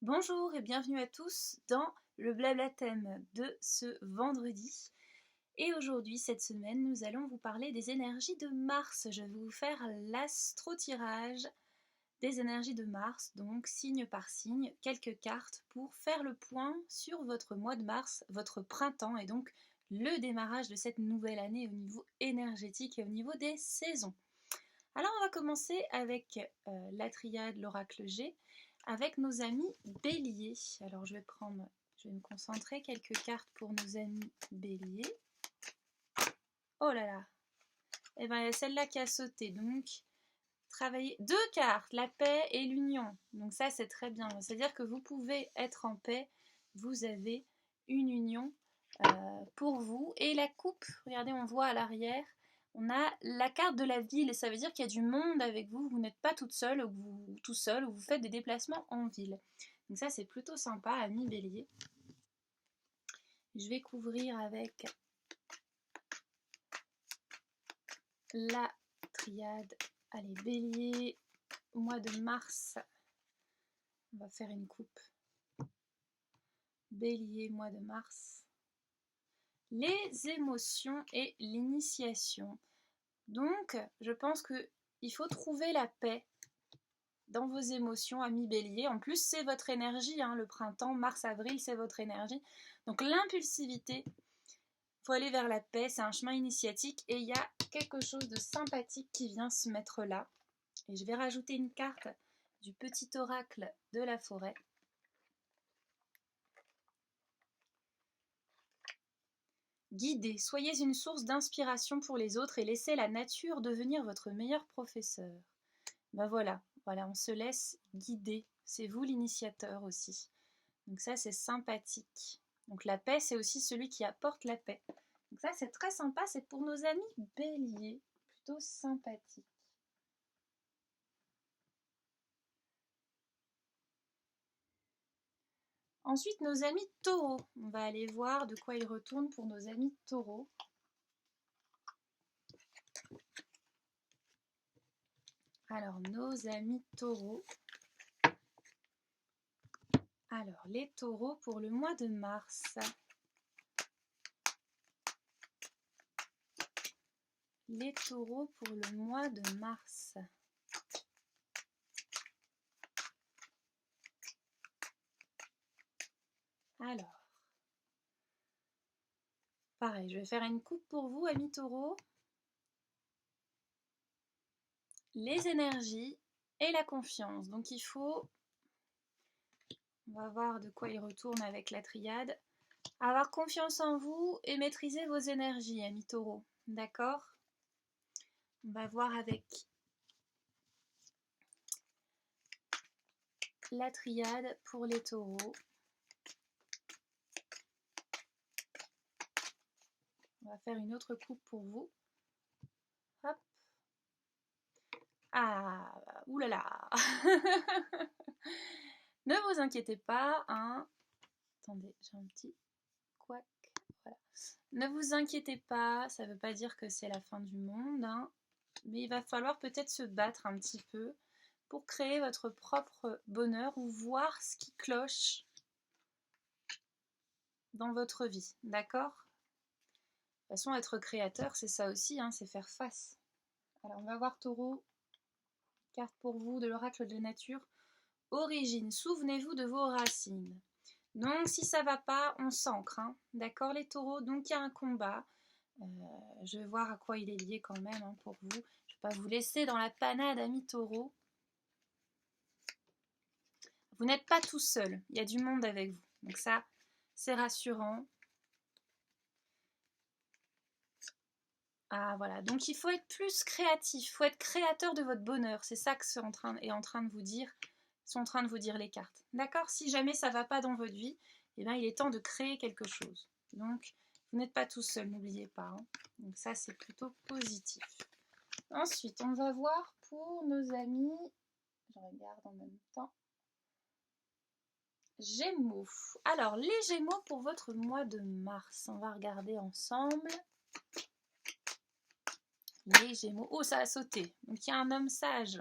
Bonjour et bienvenue à tous dans le Blabla Thème de ce vendredi. Et aujourd'hui, cette semaine, nous allons vous parler des énergies de Mars. Je vais vous faire l'astro-tirage des énergies de Mars, donc signe par signe, quelques cartes pour faire le point sur votre mois de mars, votre printemps et donc le démarrage de cette nouvelle année au niveau énergétique et au niveau des saisons. Alors on va commencer avec la triade, l'oracle G, avec nos amis béliers. Alors je vais me concentrer, quelques cartes pour nos amis béliers. Oh là là, et bien il y a celle-là qui a sauté, donc travailler deux cartes, la paix et l'union. Donc ça c'est très bien, c'est-à-dire que vous pouvez être en paix, vous avez une union pour vous. Et la coupe, regardez, on voit à l'arrière, on a la carte de la ville, ça veut dire qu'il y a du monde avec vous, vous n'êtes pas toute seule ou tout seul, ou vous faites des déplacements en ville. Donc ça c'est plutôt sympa, amis bélier. Je vais couvrir avec la triade. Allez, bélier, mois de mars, on va faire une coupe. Bélier, mois de mars. Les émotions et l'initiation. Donc, je pense qu'il faut trouver la paix dans vos émotions, amis bélier. En plus, c'est votre énergie, hein, le printemps, mars-avril, c'est votre énergie. Donc, l'impulsivité, il faut aller vers la paix, c'est un chemin initiatique et il y a quelque chose de sympathique qui vient se mettre là. Et je vais rajouter une carte du petit oracle de la forêt. Guidez, soyez une source d'inspiration pour les autres et laissez la nature devenir votre meilleur professeur. Ben voilà, on se laisse guider. C'est vous l'initiateur aussi. Donc ça, c'est sympathique. Donc la paix, c'est aussi celui qui apporte la paix. Donc ça, c'est très sympa. C'est pour nos amis béliers. Plutôt sympathique. Ensuite, nos amis taureaux. On va aller voir de quoi ils retournent pour nos amis taureaux. Alors, nos amis taureaux. Alors, les taureaux pour le mois de mars. Les taureaux pour le mois de mars. Alors, pareil, je vais faire une coupe pour vous, amis taureaux. Les énergies et la confiance. Donc il faut, on va voir de quoi il retourne avec la triade, avoir confiance en vous et maîtriser vos énergies, amis taureaux. D'accord? On va voir avec la triade pour les taureaux. On va faire une autre coupe pour vous. Hop. Ah, oulala. Ne vous inquiétez pas, hein. Attendez, j'ai un petit couac. Voilà. Ne vous inquiétez pas, ça ne veut pas dire que c'est la fin du monde, hein. Mais il va falloir peut-être se battre un petit peu pour créer votre propre bonheur ou voir ce qui cloche dans votre vie, d'accord? De toute façon, être créateur, c'est ça aussi, hein, c'est faire face. Alors, on va voir Taureau, carte pour vous de l'oracle de la nature. Origine, souvenez-vous de vos racines. Donc, si ça va pas, on s'ancre, hein, d'accord les taureaux? Donc, il y a un combat. Je vais voir à quoi il est lié quand même, hein, pour vous. Je ne vais pas vous laisser dans la panade, amis taureaux. Vous n'êtes pas tout seul, il y a du monde avec vous. Donc ça, c'est rassurant. Ah voilà, donc il faut être plus créatif, il faut être créateur de votre bonheur. C'est ça que c'est en train de vous dire, sont en train de vous dire les cartes. D'accord? Si jamais ça ne va pas dans votre vie, eh bien, il est temps de créer quelque chose. Donc, vous n'êtes pas tout seul, n'oubliez pas, hein. Donc ça, c'est plutôt positif. Ensuite, on va voir pour nos amis, je regarde en même temps, Gémeaux. Alors, les Gémeaux pour votre mois de mars. On va regarder ensemble. Les Gémeaux. Oh, ça a sauté. Donc, il y a un homme sage.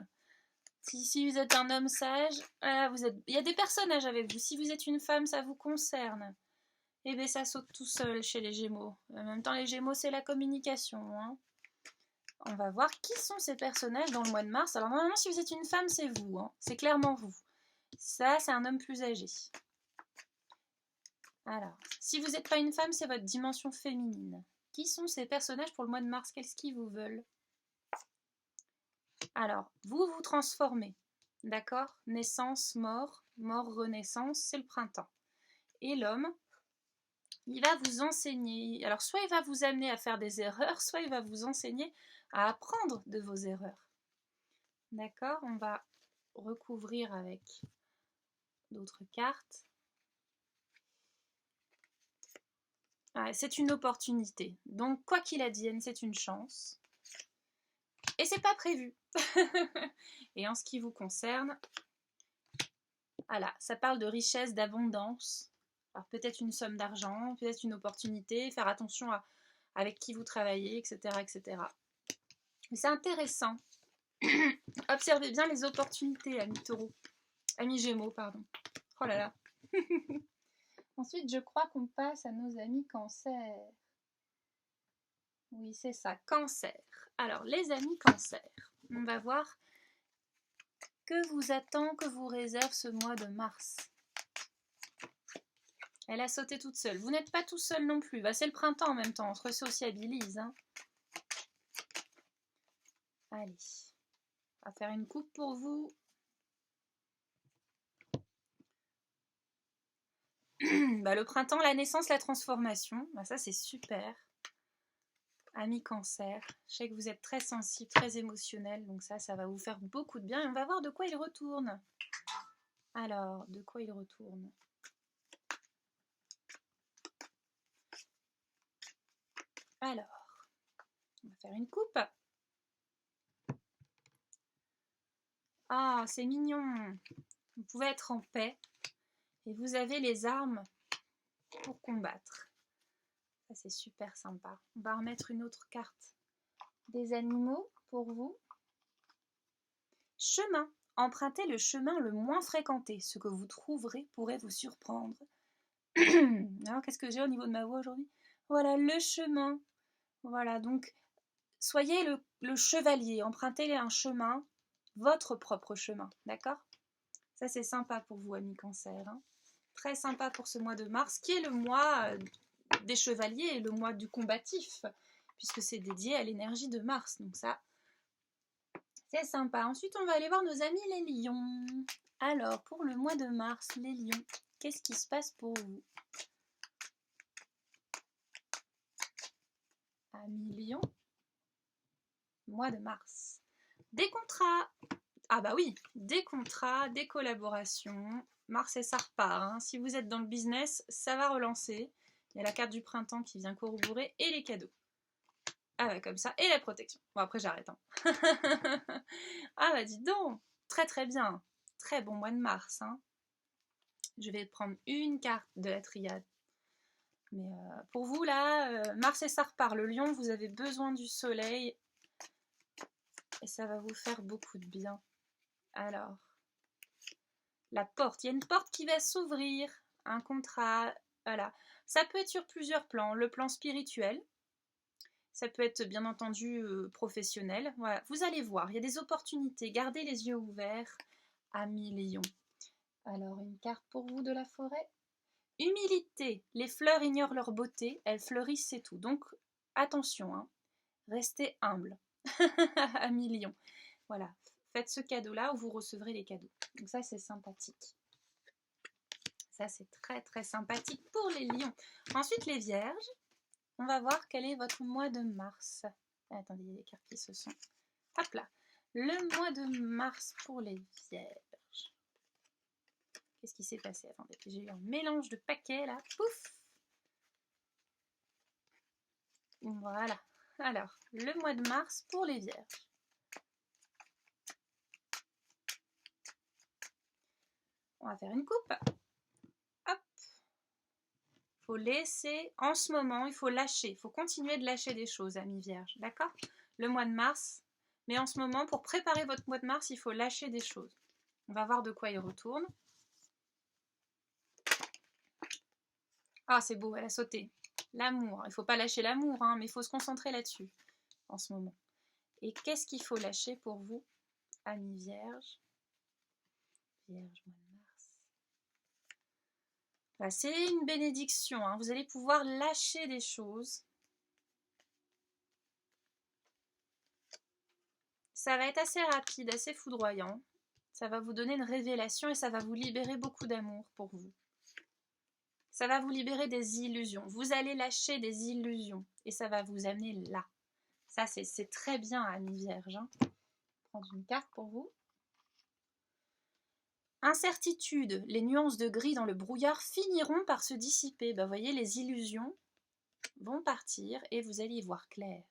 Si vous êtes un homme sage, il y a des personnages avec vous. Si vous êtes une femme, ça vous concerne. Eh bien, ça saute tout seul chez les Gémeaux. En même temps, les Gémeaux, c'est la communication. Hein. On va voir qui sont ces personnages dans le mois de mars. Alors, normalement, si vous êtes une femme, c'est vous. Hein. C'est clairement vous. Ça, c'est un homme plus âgé. Alors, si vous n'êtes pas une femme, c'est votre dimension féminine. Qui sont ces personnages pour le mois de mars? Qu'est-ce qu'ils vous veulent? Alors, vous vous transformez. D'accord? Naissance, mort, mort, renaissance, c'est le printemps. Et l'homme, il va vous enseigner. Alors, soit il va vous amener à faire des erreurs, soit il va vous enseigner à apprendre de vos erreurs. D'accord? On va recouvrir avec d'autres cartes. C'est une opportunité. Donc, quoi qu'il advienne, c'est une chance. Et c'est pas prévu. Et en ce qui vous concerne, voilà, ça parle de richesse, d'abondance. Alors peut-être une somme d'argent, peut-être une opportunité, faire attention avec qui vous travaillez, etc. etc. Mais c'est intéressant. Observez bien les opportunités, amis taureaux. Amis gémeaux, pardon. Oh là là. Ensuite, je crois qu'on passe à nos amis cancer. Oui, c'est ça, cancer. Alors, les amis cancer, on va voir que vous attend, que vous réserve ce mois de mars. Elle a sauté toute seule. Vous n'êtes pas tout seul non plus. C'est le printemps en même temps, on se resociabilise. Hein. Allez, on va faire une coupe pour vous. Le printemps, la naissance, la transformation. Ça, c'est super. Amis cancer, je sais que vous êtes très sensible, très émotionnel, donc ça va vous faire beaucoup de bien. Et on va voir de quoi il retourne. Alors, de quoi il retourne? Alors, on va faire une coupe. Ah, c'est mignon. Vous pouvez être en paix et vous avez les armes pour combattre. Ça, c'est super sympa. On va remettre une autre carte des animaux pour vous. Chemin. Empruntez le chemin le moins fréquenté. Ce que vous trouverez pourrait vous surprendre. Alors, qu'est-ce que j'ai au niveau de ma voix aujourd'hui? Voilà, le chemin. Voilà, donc, soyez le chevalier. Empruntez un chemin, votre propre chemin. D'accord? Ça, c'est sympa pour vous, amis cancer. Hein. Très sympa pour ce mois de mars, qui est le mois des chevaliers et le mois du combatif, puisque c'est dédié à l'énergie de Mars. Donc ça, c'est sympa. Ensuite, on va aller voir nos amis les lions. Alors, pour le mois de mars, les lions, qu'est-ce qui se passe pour vous? Amis lions, mois de mars. Des contrats. Ah bah oui, des contrats, des collaborations. Mars et ça repart. Hein. Si vous êtes dans le business, ça va relancer. Il y a la carte du printemps qui vient corroborer et les cadeaux. Ah bah comme ça, et la protection. Bon après j'arrête. Hein. Ah bah dis donc, très très bien. Très bon mois de mars. Hein. Je vais prendre une carte de la triade. Mais pour vous là, Mars et ça repart. Le lion, vous avez besoin du soleil. Et ça va vous faire beaucoup de bien. Alors, la porte. Il y a une porte qui va s'ouvrir. Un contrat. Voilà. Ça peut être sur plusieurs plans. Le plan spirituel. Ça peut être bien entendu professionnel. Voilà. Vous allez voir, il y a des opportunités. Gardez les yeux ouverts, amis lions. Alors, une carte pour vous de la forêt. Humilité. Les fleurs ignorent leur beauté, elles fleurissent, c'est tout. Donc, attention, hein. Restez humble, amis lions. Voilà, faites ce cadeau-là où vous recevrez les cadeaux. Donc ça, c'est sympathique. Ça, c'est très, très sympathique pour les lions. Ensuite, les vierges. On va voir quel est votre mois de mars. Attendez, il y a des cartes qui se sont... Hop là. Le mois de mars pour les vierges. Qu'est-ce qui s'est passé? Attendez, j'ai eu un mélange de paquets là. Pouf! Voilà. Alors, le mois de mars pour les vierges. On va faire une coupe. Hop. Il faut laisser, en ce moment, il faut lâcher. Il faut continuer de lâcher des choses, amis vierges. D'accord? Le mois de mars, Mais en ce moment, pour préparer votre mois de mars, il faut lâcher des choses. On va voir de quoi il retourne. Ah, c'est beau, elle a sauté. L'amour. Il ne faut pas lâcher l'amour, hein, mais il faut se concentrer là-dessus en ce moment. Et qu'est-ce qu'il faut lâcher pour vous, amis vierges? Vierge, mois de mars. Voilà, c'est une bénédiction, hein. Vous allez pouvoir lâcher des choses. Ça va être assez rapide, assez foudroyant. Ça va vous donner une révélation et ça va vous libérer beaucoup d'amour pour vous. Ça va vous libérer des illusions. Vous allez lâcher des illusions et ça va vous amener là. Ça, c'est très bien, amis vierges. Hein. Je vais prendre une carte pour vous. Incertitude. Les nuances de gris dans le brouillard finiront par se dissiper. Vous voyez, les illusions vont partir et vous allez y voir clair.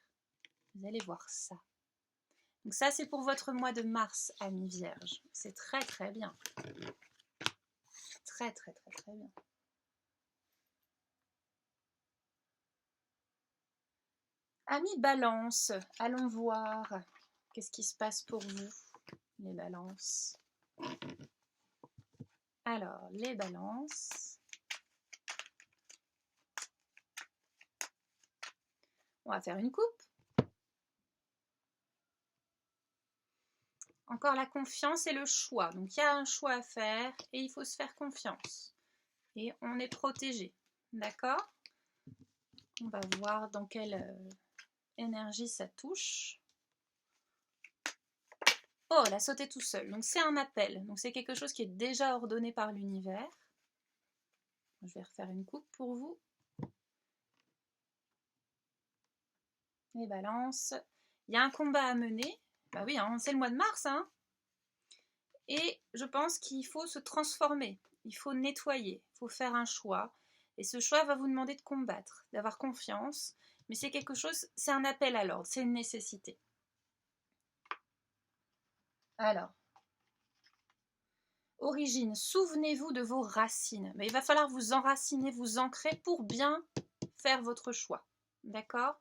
Vous allez voir ça. Donc ça, c'est pour votre mois de mars, amis vierges. C'est très, très bien. Très, très, très, très bien. Amis balance, allons voir. Qu'est-ce qui se passe pour vous, les balances? Alors, les balances. On va faire une coupe. Encore la confiance et le choix. Donc, il y a un choix à faire et il faut se faire confiance. Et on est protégé. D'accord? On va voir dans quelle énergie ça touche. Oh, elle a sauté tout seul. Donc, c'est un appel. Donc, c'est quelque chose qui est déjà ordonné par l'univers. Je vais refaire une coupe pour vous. Les balances. Il y a un combat à mener. Bah oui, hein, c'est le mois de mars. Hein. Et je pense qu'il faut se transformer. Il faut nettoyer. Il faut faire un choix. Et ce choix va vous demander de combattre, d'avoir confiance. Mais c'est quelque chose, c'est un appel à l'ordre. C'est une nécessité. Alors. Origine, souvenez-vous de vos racines. Mais il va falloir vous enraciner, vous ancrer pour bien faire votre choix. D'accord?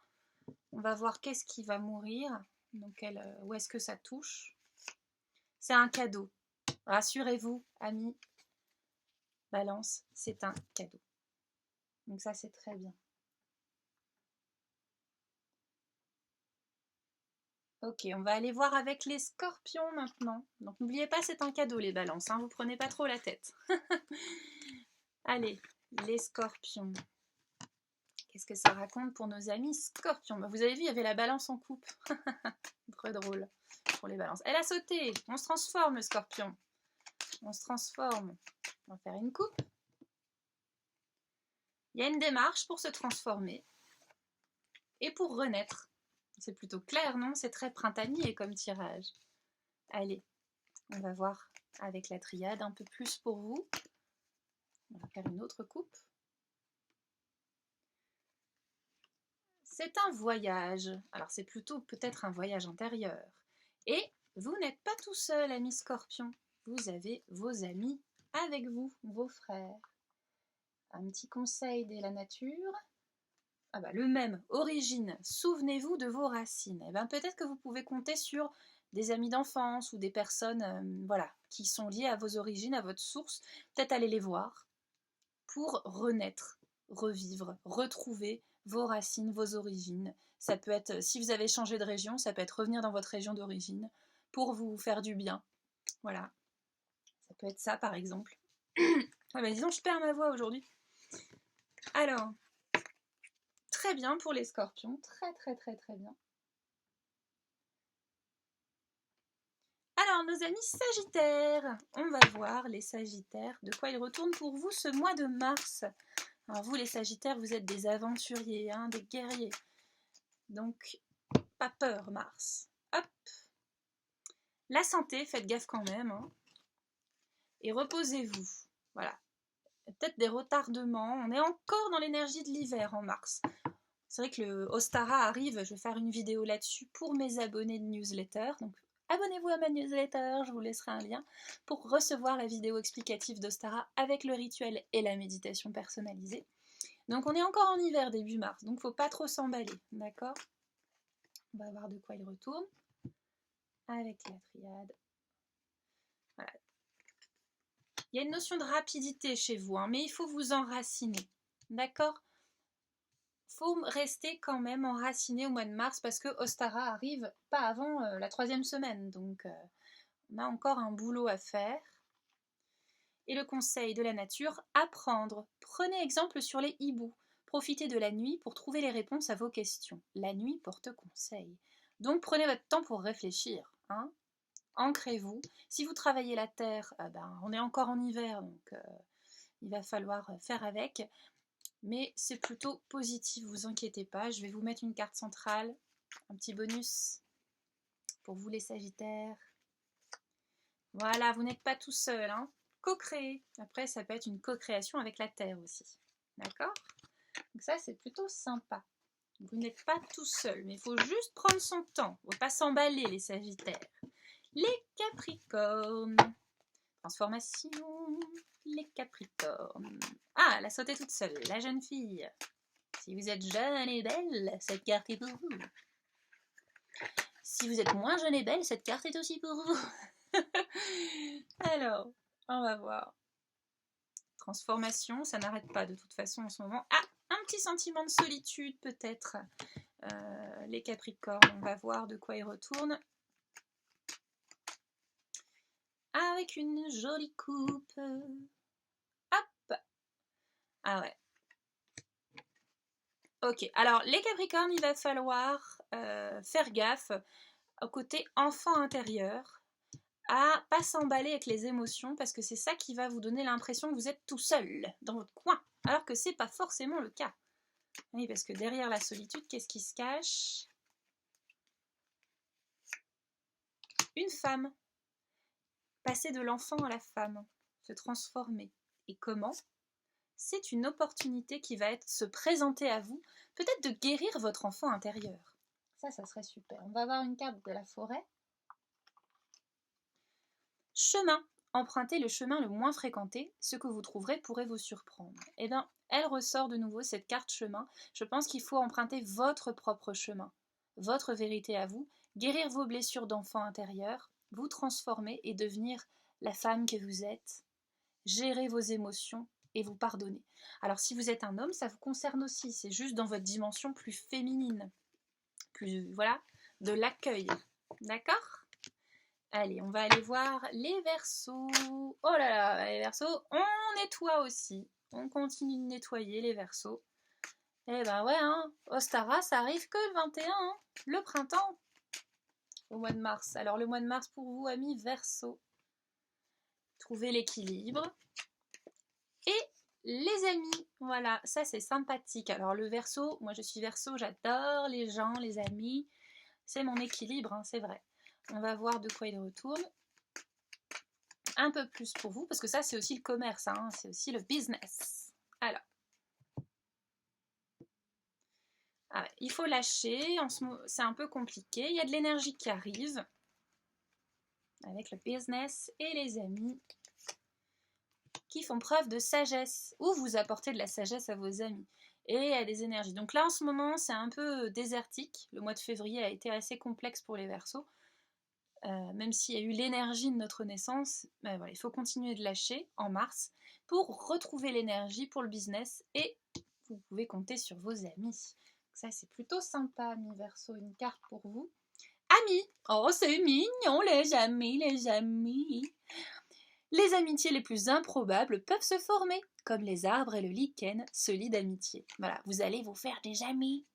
On va voir qu'est-ce qui va mourir. Donc, où est-ce que ça touche? C'est un cadeau. Rassurez-vous, amis. Balance, c'est un cadeau. Donc ça, c'est très bien. Ok, on va aller voir avec les scorpions maintenant. Donc n'oubliez pas, c'est un cadeau les balances. Hein, vous prenez pas trop la tête. Allez, les scorpions. Qu'est-ce que ça raconte pour nos amis scorpions? Vous avez vu, il y avait la balance en coupe. Très drôle pour les balances. Elle a sauté. On se transforme, scorpion. On se transforme. On va faire une coupe. Il y a une démarche pour se transformer et pour renaître. C'est plutôt clair, non? C'est très printanier comme tirage. Allez, on va voir avec la triade un peu plus pour vous. On va faire une autre coupe. C'est un voyage. Alors c'est plutôt peut-être un voyage intérieur. Et vous n'êtes pas tout seul, amis scorpions. Vous avez vos amis avec vous, vos frères. Un petit conseil de la nature. Ah bah, le même, origine, souvenez-vous de vos racines. Et ben, peut-être que vous pouvez compter sur des amis d'enfance ou des personnes voilà, qui sont liées à vos origines, à votre source. Peut-être aller les voir pour renaître, revivre, retrouver vos racines, vos origines. Ça peut être, si vous avez changé de région, ça peut être revenir dans votre région d'origine pour vous faire du bien. Voilà. Ça peut être ça, par exemple. Ah bah disons, je perds ma voix aujourd'hui. Alors, très bien pour les scorpions. Très, très, très, très bien. Alors, nos amis sagittaires. On va voir les sagittaires, de quoi ils retournent pour vous ce mois de mars. Alors vous, les sagittaires, vous êtes des aventuriers, hein, des guerriers. Donc, pas peur, Mars. Hop. La santé, faites gaffe quand même. Hein. Et reposez-vous. Voilà. Peut-être des retardements. On est encore dans l'énergie de l'hiver en mars. C'est vrai que le Ostara arrive. Je vais faire une vidéo là-dessus pour mes abonnés de newsletter. Donc, abonnez-vous à ma newsletter. Je vous laisserai un lien pour recevoir la vidéo explicative d'Ostara avec le rituel et la méditation personnalisée. Donc, on est encore en hiver début mars. Donc, il ne faut pas trop s'emballer. D'accord? On va voir de quoi il retourne. avec la triade. Voilà. Il y a une notion de rapidité chez vous, hein, mais il faut vous enraciner. D'accord? Il faut rester quand même enraciné au mois de mars parce que Ostara arrive pas avant la 3e semaine. Donc, on a encore un boulot à faire. Et le conseil de la nature, apprendre. Prenez exemple sur les hiboux. Profitez de la nuit pour trouver les réponses à vos questions. La nuit porte conseil. Donc prenez votre temps pour réfléchir. Hein. Ancrez-vous. Si vous travaillez la terre, on est encore en hiver, donc il va falloir faire avec. Mais c'est plutôt positif, vous inquiétez pas. Je vais vous mettre une carte centrale, un petit bonus pour vous les Sagittaires. Voilà, vous n'êtes pas tout seul, hein. Co-créer. Après, ça peut être une co-création avec la Terre aussi. D'accord? Donc ça, c'est plutôt sympa. Vous n'êtes pas tout seul, mais il faut juste prendre son temps. Il ne faut pas s'emballer, les Sagittaires. Les Capricornes. Transformation. Les Capricornes. Ah, elle a sauté toute seule, la jeune fille. Si vous êtes jeune et belle, cette carte est pour vous. Si vous êtes moins jeune et belle, cette carte est aussi pour vous. Alors, on va voir. Transformation, ça n'arrête pas de toute façon en ce moment. Ah, un petit sentiment de solitude peut-être. Les Capricornes, on va voir de quoi ils retournent. Avec une jolie coupe. Hop. Ah ouais. Ok, alors les Capricornes, il va falloir faire gaffe au côté enfant intérieur. À pas s'emballer avec les émotions parce que c'est ça qui va vous donner l'impression que vous êtes tout seul dans votre coin, alors que c'est pas forcément le cas. Oui, parce que derrière la solitude, qu'est-ce qui se cache? Une femme. Passer de l'enfant à la femme, se transformer. Et comment? C'est une opportunité qui va se présenter à vous, peut-être de guérir votre enfant intérieur. Ça serait super. On va avoir une carte de la forêt. Chemin. Empruntez le chemin le moins fréquenté, ce que vous trouverez pourrait vous surprendre. Eh bien, elle ressort de nouveau cette carte chemin. Je pense qu'il faut emprunter votre propre chemin, votre vérité à vous, guérir vos blessures d'enfant intérieur, vous transformer et devenir la femme que vous êtes, gérer vos émotions et vous pardonner. Alors si vous êtes un homme, ça vous concerne aussi, c'est juste dans votre dimension plus féminine, plus, voilà, de l'accueil. D'accord ? Allez, on va aller voir les Verseaux. Oh là là, les Verseaux, on nettoie aussi. On continue de nettoyer les Verseaux. Eh ben ouais, hein, Ostara, ça arrive que le 21, hein, le printemps, au mois de mars. Alors le mois de mars pour vous, amis Verseaux. Trouvez l'équilibre. Et les amis, voilà, ça c'est sympathique. Alors le Verseau, moi je suis Verseau, j'adore les gens, les amis. C'est mon équilibre, hein, c'est vrai. On va voir de quoi il retourne. Un peu plus pour vous, parce que ça c'est aussi le commerce, hein, c'est aussi le business. Alors, il faut lâcher, c'est un peu compliqué, il y a de l'énergie qui arrive, avec le business et les amis qui font preuve de sagesse, ou vous apportez de la sagesse à vos amis, et à des énergies. Donc là en ce moment c'est un peu désertique, le mois de février a été assez complexe pour les Verseaux, même s'il y a eu l'énergie de notre naissance, voilà, il faut continuer de lâcher en mars pour retrouver l'énergie pour le business et vous pouvez compter sur vos amis. Ça c'est plutôt sympa, amis Verseau, une carte pour vous. Amis, oh c'est mignon les amis, les amis. Les amitiés les plus improbables peuvent se former, comme les arbres et le lichen se lient d'amitié. Voilà, vous allez vous faire des amis.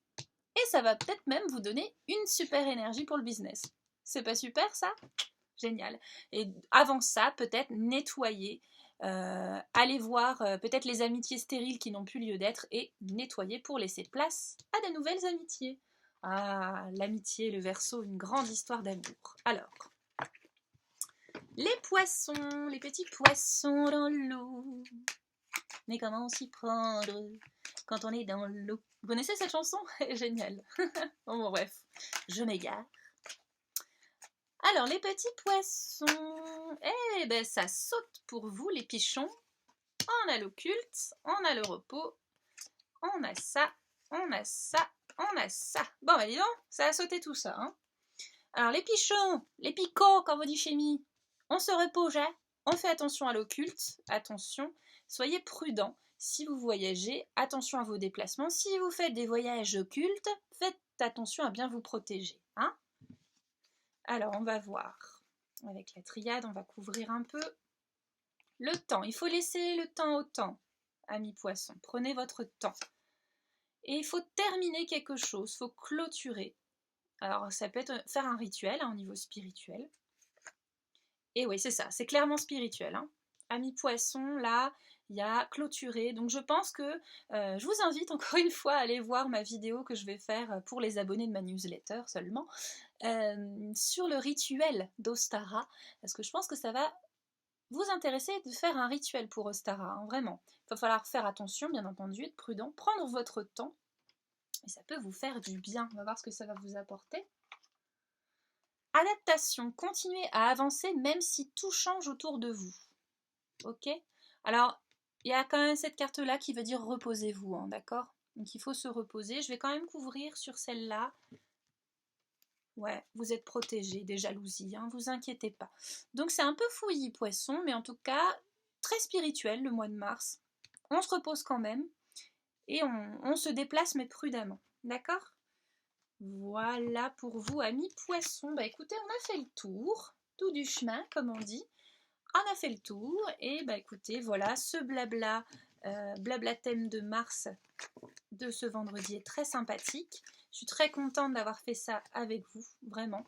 Et ça va peut-être même vous donner une super énergie pour le business. C'est pas super ça? Génial. Et avant ça, peut-être nettoyer, aller voir peut-être les amitiés stériles qui n'ont plus lieu d'être et nettoyer pour laisser place à de nouvelles amitiés. Ah, l'amitié, le Verseau, une grande histoire d'amour. Alors, les poissons, les petits poissons dans l'eau. Mais comment s'y prendre quand on est dans l'eau? Vous connaissez cette chanson? Génial. Bon, bref, je m'égare. Alors, les petits poissons, eh ben ça saute pour vous, les pichons. On a l'occulte, on a le repos, on a ça, on a ça, on a ça. Bon, bah dis donc, ça a sauté tout ça. Hein. Alors les pichons, les picots, comme on dit chez nous, on se repose, hein, on fait attention à l'occulte, attention, soyez prudents. Si vous voyagez, attention à vos déplacements. Si vous faites des voyages occultes, faites attention à bien vous protéger. Hein. Alors, on va voir. Avec la triade, on va couvrir un peu le temps. Il faut laisser le temps au temps, amis poissons. Prenez votre temps. Et il faut terminer quelque chose, il faut clôturer. Alors, ça peut être faire un rituel hein, au niveau spirituel. Et oui, c'est ça, c'est clairement spirituel. Hein. Amis poissons, là, il y a clôturé. Donc je pense que je vous invite encore une fois à aller voir ma vidéo que je vais faire pour les abonnés de ma newsletter seulement, sur le rituel d'Ostara, parce que je pense que ça va vous intéresser de faire un rituel pour Ostara, hein, vraiment. Il va falloir faire attention, bien entendu, être prudent, prendre votre temps, et ça peut vous faire du bien. On va voir ce que ça va vous apporter. Adaptation, continuez à avancer même si tout change autour de vous. Ok? Alors, il y a quand même cette carte-là qui veut dire reposez-vous, hein, d'accord? Donc il faut se reposer. Je vais quand même couvrir sur celle-là. Ouais, vous êtes protégés des jalousies, hein, vous inquiétez pas. Donc c'est un peu fouillis, poisson, mais en tout cas, très spirituel le mois de mars. On se repose quand même et on se déplace, mais prudemment. D'accord? Voilà pour vous, amis poissons. Bah écoutez, on a fait le tour, tout du chemin, comme on dit. On a fait le tour et bah écoutez, voilà, ce blabla, blabla thème de mars de ce vendredi est très sympathique. Je suis très contente d'avoir fait ça avec vous, vraiment.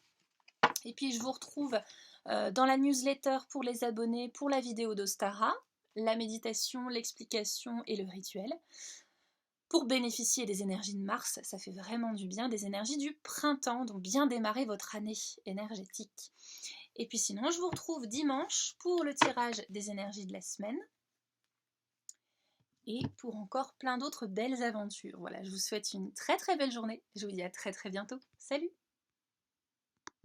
Et puis je vous retrouve dans la newsletter pour les abonnés pour la vidéo d'Ostara, la méditation, l'explication et le rituel. Pour bénéficier des énergies de Mars, ça fait vraiment du bien, des énergies du printemps, donc bien démarrer votre année énergétique. Et puis sinon, je vous retrouve dimanche pour le tirage des énergies de la semaine. Et pour encore plein d'autres belles aventures. Voilà, je vous souhaite une très très belle journée. Je vous dis à très très bientôt. Salut!